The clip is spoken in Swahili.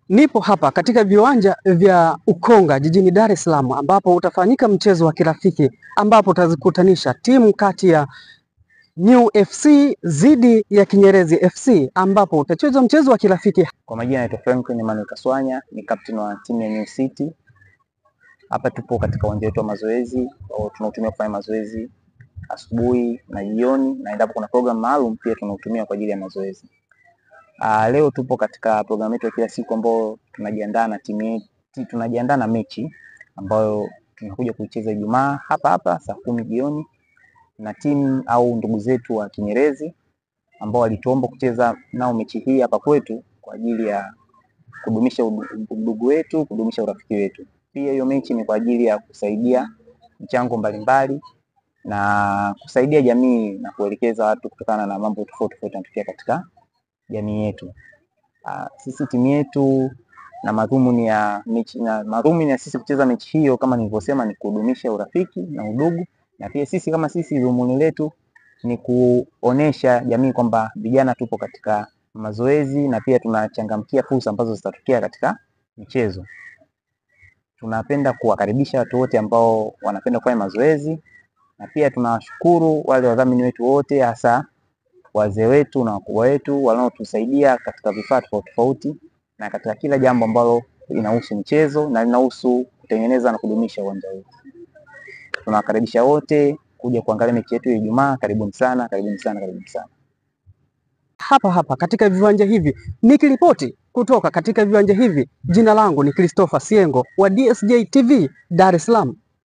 Nipo hapa katika viwanja vya Ukonga jijini Dar es Salaam ambapo utafanyika mchezo wa kirafiki ambapo utazikutanisha timu kati ya New FC dhidi ya Kinyerezi FC ambapo utachezwa mchezo wa kirafiki. Kwa majina naitwa Franklin Emmanuel Kaswanya, ni captain wa timu ya New City. Hapa tupo katika uwanja wetu wa mazoezi, tunautumia kufanya mazoezi asubuhi na jioni, na endapo kuna program maalum pia tunautumia kwa ajili ya mazoezi. Leo tupo katika program yetu ya kila siku ambayo tunajiandaa na timu yetu, tunajiandaa na mechi ambayo tunakuja kuicheza Ijumaa hapa saa 10 jioni na timu au ndugu zetu wa Kinyerezi ambao walituomba kucheza nao mechi hii hapa kwetu kwa ajili ya kudumisha udugu wetu, kudumisha urafiki wetu. Pia hiyo mechi ni kwa ajili ya kusaidia mchango mbalimbali na kusaidia jamii na kuelekeza watu kutokana na mambo tofauti yanatokea katika jamii yetu. Sisi timu yetu na madhumuni ya mechi na sisi kucheza mechi hiyo kama nilivyosema ni kudumisha urafiki na udugu, na pia sisi kama sisi dhumuni letu ni kuonesha jamii kwamba vijana tupo katika mazoezi na pia tunachangamkia fursa ambazo zitatokea katika michezo. Tunapenda kuwakaribisha watu wote ambao wanapenda kufanya mazoezi, na pia tunawashukuru wale wadhamini wetu wote, hasa wazee wetu na wakubwa wetu wanaotusaidia katika vifaa tofauti na katika kila jambo ambalo inahusu michezo na linahusu kutengeneza na kudumisha uwanja huu. Tunawakaribisha wote kuja kuangalia mechi yetu ya Ijumaa. Karibuni sana, karibuni sana, karibuni sana. Hapa katika viwanja hivi nikiripoti kutoka katika viwanja hivi, jina langu ni Christopher Siengo wa DSJ TV Dar es Salaam.